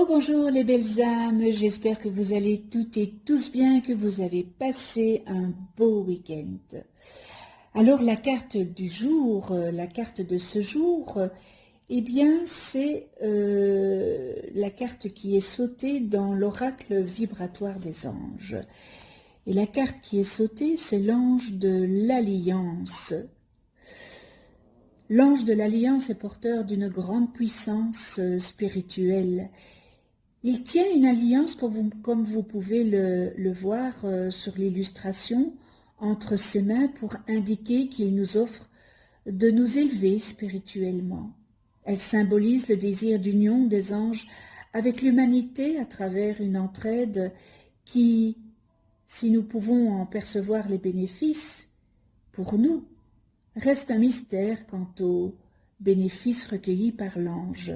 Bonjour les belles âmes, j'espère que vous allez toutes et tous bien, que vous avez passé un beau week-end. Alors la carte du jour, la carte de ce jour, eh bien c'est la carte qui est sautée dans l'oracle vibratoire des anges. Et la carte qui est sautée, c'est l'ange de l'Alliance. L'ange de l'Alliance est porteur d'une grande puissance spirituelle. Il tient une alliance, comme vous pouvez le voir sur l'illustration, entre ses mains pour indiquer qu'il nous offre de nous élever spirituellement. Elle symbolise le désir d'union des anges avec l'humanité à travers une entraide qui, si nous pouvons en percevoir les bénéfices, pour nous, reste un mystère quant aux bénéfices recueillis par l'ange.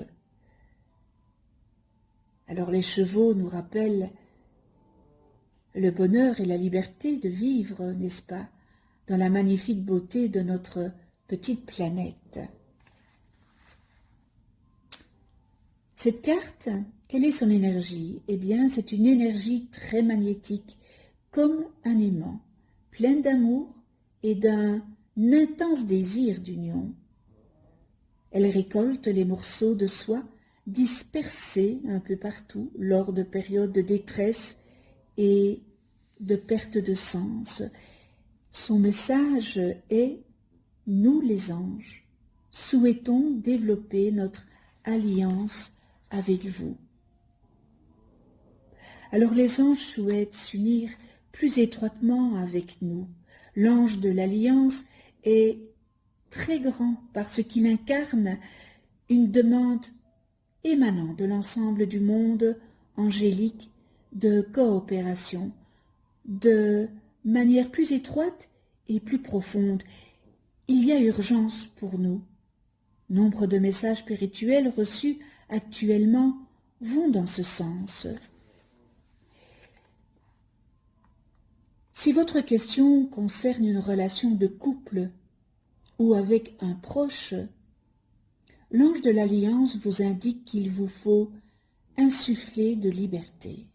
Alors les chevaux nous rappellent le bonheur et la liberté de vivre, n'est-ce pas, dans la magnifique beauté de notre petite planète. Cette carte, quelle est son énergie? Eh bien, c'est une énergie très magnétique, comme un aimant, pleine d'amour et d'un intense désir d'union. Elle récolte les morceaux de soie dispersés un peu partout lors de périodes de détresse et de perte de sens. Son message est « Nous les anges, souhaitons développer notre alliance avec vous ». Alors les anges souhaitent s'unir plus étroitement avec nous. L'ange de l'Alliance est très grand parce qu'il incarne une demande émanant de l'ensemble du monde angélique de coopération, de manière plus étroite et plus profonde. Il y a urgence pour nous. Nombre de messages spirituels reçus actuellement vont dans ce sens. Si votre question concerne une relation de couple ou avec un proche, l'ange de l'Alliance vous indique qu'il vous faut insuffler de liberté,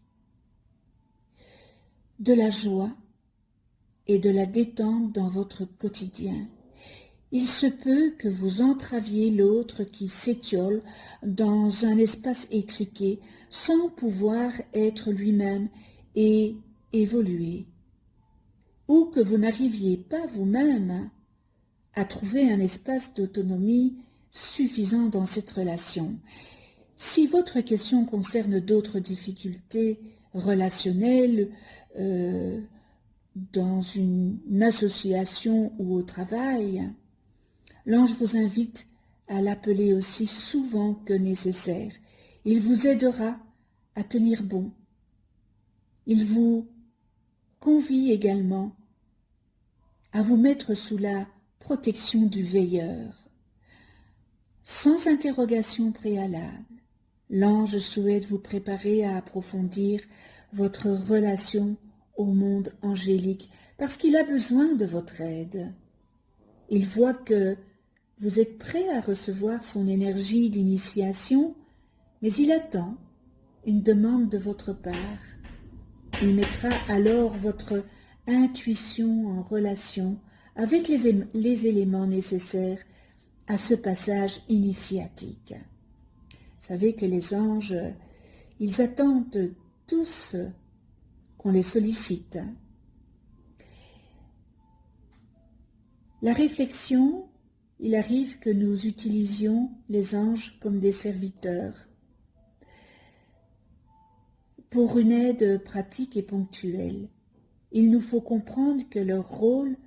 de la joie et de la détente dans votre quotidien. Il se peut que vous entraviez l'autre qui s'étiole dans un espace étriqué sans pouvoir être lui-même et évoluer, ou que vous n'arriviez pas vous-même à trouver un espace d'autonomie suffisant dans cette relation. Si votre question concerne d'autres difficultés relationnelles dans une association ou au travail, l'ange vous invite à l'appeler aussi souvent que nécessaire. Il vous aidera à tenir bon. Il vous convie également à vous mettre sous la protection du veilleur. Sans interrogation préalable, l'ange souhaite vous préparer à approfondir votre relation au monde angélique parce qu'il a besoin de votre aide. Il voit que vous êtes prêt à recevoir son énergie d'initiation, mais il attend une demande de votre part. Il mettra alors votre intuition en relation avec les éléments nécessaires à ce passage initiatique. Vous savez que les anges, ils attendent tous qu'on les sollicite. La réflexion, il arrive que nous utilisions les anges comme des serviteurs pour une aide pratique et ponctuelle. Il nous faut comprendre que leur rôle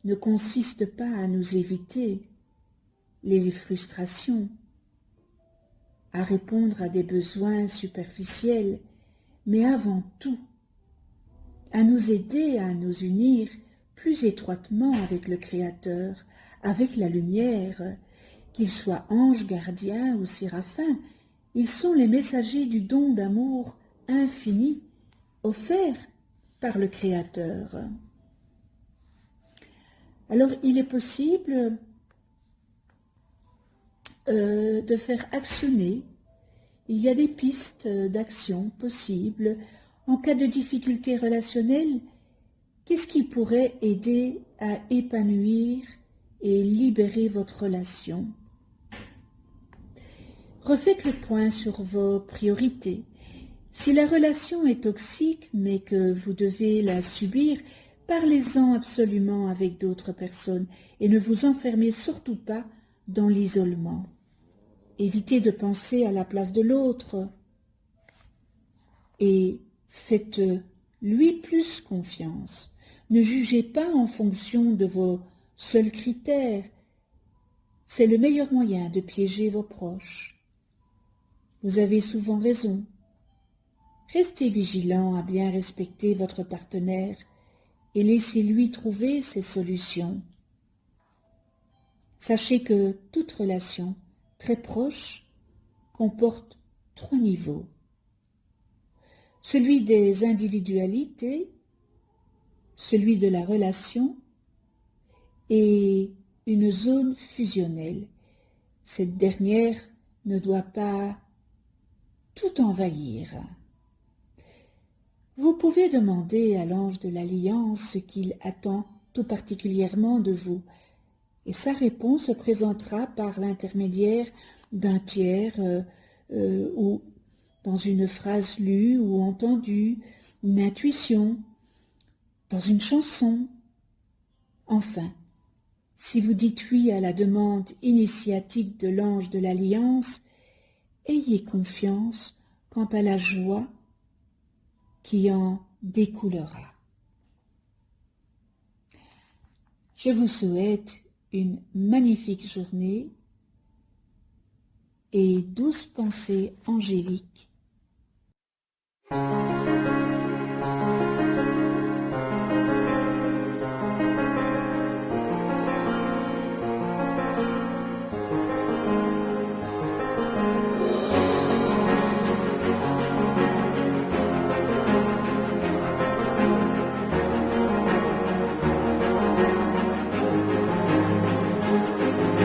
ne consiste pas à nous éviter, les frustrations, à répondre à des besoins superficiels, mais avant tout, à nous aider à nous unir plus étroitement avec le Créateur, avec la lumière, qu'ils soient anges gardiens ou séraphins, ils sont les messagers du don d'amour infini offert par le Créateur. Alors, il est possible de faire actionner, il y a des pistes d'action possibles en cas de difficultés relationnelles. Qu'est-ce qui pourrait aider à épanouir et libérer votre relation? Refaites le point sur vos priorités. Si la relation est toxique, mais que vous devez la subir, parlez-en absolument avec d'autres personnes et ne vous enfermez surtout pas dans l'isolement. Évitez de penser à la place de l'autre et faites-lui plus confiance. Ne jugez pas en fonction de vos seuls critères. C'est le meilleur moyen de piéger vos proches. Vous avez souvent raison. Restez vigilant à bien respecter votre partenaire et laissez-lui trouver ses solutions. Sachez que toute relation très proche comporte 3 niveaux. Celui des individualités, celui de la relation et une zone fusionnelle. Cette dernière ne doit pas tout envahir. Vous pouvez demander à l'ange de l'Alliance ce qu'il attend tout particulièrement de vous, et sa réponse se présentera par l'intermédiaire d'un tiers ou dans une phrase lue ou entendue, une intuition, dans une chanson. Enfin, si vous dites oui à la demande initiatique de l'ange de l'Alliance, ayez confiance quant à la joie qui en découlera. Je vous souhaite une magnifique journée et douces pensées angéliques.